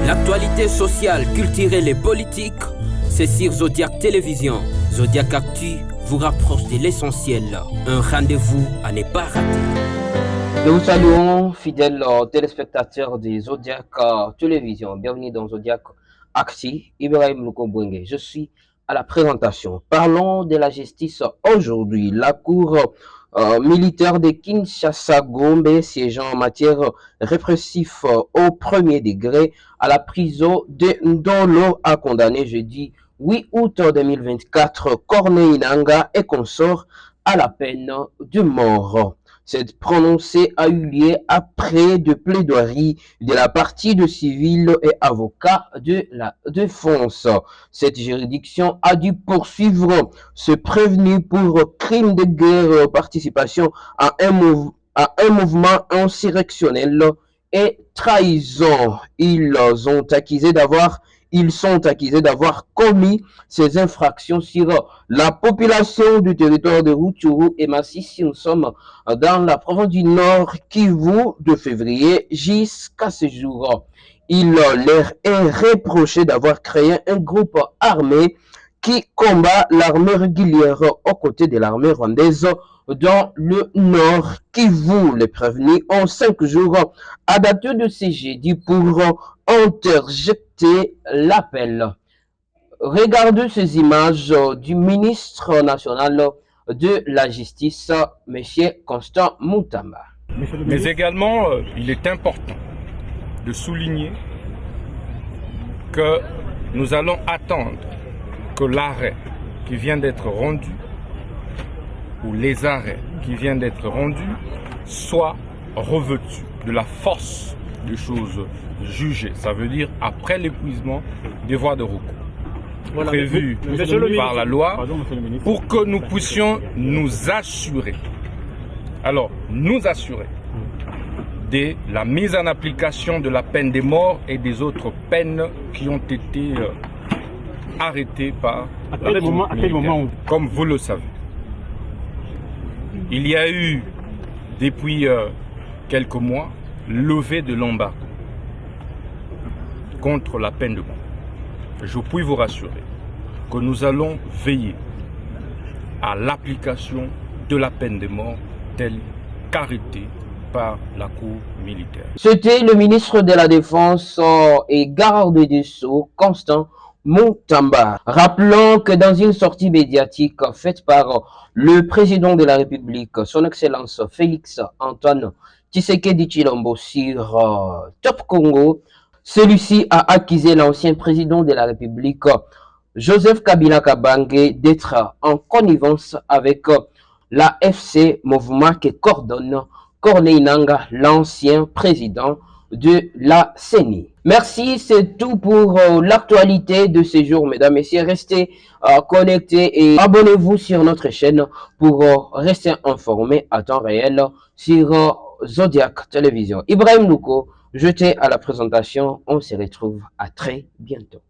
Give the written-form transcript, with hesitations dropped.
L'actualité sociale, culturelle et politique, c'est sur Zodiac Télévision. Zodiac Actu vous rapproche de l'essentiel. Un rendez-vous à ne pas rater. Nous saluons, fidèles téléspectateurs de Zodiac Télévision. Bienvenue dans Zodiac Actu. Ibrahim Lukobwenge. Je suis à la présentation. Parlons de la justice aujourd'hui. La Cour militaire de Kinshasa Gombe, siégeant en matière répressive au premier degré à la prison de Ndolo, a condamné jeudi 8 août 2024 Corneille Nangaa et consort à la peine de mort. Cette prononcée a eu lieu après de plaidoiries de la partie de civils et avocats de la défense. Cette juridiction a dû poursuivre ce prévenu pour crime de guerre, participation à un mouvement insurrectionnel et trahison. Ils sont accusés d'avoir commis ces infractions sur la population du territoire de Rutshuru et Masisi. Nous sommes dans la province du Nord Kivu de février jusqu'à ce jour. Il leur est reproché d'avoir créé un groupe armé qui combat l'armée régulière aux côtés de l'armée rwandaise dans le Nord Kivu. Les prévenus ont 5 jours à dater de ce jeudi pour interjecter l'appel. Regardez ces images du ministre national de la Justice, M. Constant Mutamba. Mais également, il est important de souligner que nous allons attendre que l'arrêt qui vient d'être rendu ou les arrêts qui viennent d'être rendus soient revêtus de la force des choses jugées. Ça veut dire après l'épuisement des voies de recours prévues par la loi pour que nous puissions nous assurer. Alors, nous assurer de la mise en application de la peine de mort et des autres peines qui ont été arrêtées par la Cour militaire. Comme vous le savez, il y a eu, depuis quelques mois, levée de l'embargo contre la peine de mort. Je puis vous rassurer que nous allons veiller à l'application de la peine de mort telle qu'arrêtée par la Cour militaire. C'était le ministre de la Défense et garde des Sceaux, Constant Mutamba. Rappelons que dans une sortie médiatique faite par le président de la République, son Excellence Félix Antoine Tshisekedi Tshilombo sur Top Congo, celui-ci a accusé l'ancien président de la République, Joseph Kabila Kabange, d'être en connivence avec la FC, mouvement qui coordonne Corneille Nangaa, l'ancien président de la CENI. Merci, c'est tout pour l'actualité de ce jour, mesdames et messieurs. Restez connectés et abonnez-vous sur notre chaîne pour rester informés à temps réel sur Zodiac Télévision. Ibrahim Luko, jeté à la présentation. On se retrouve à très bientôt.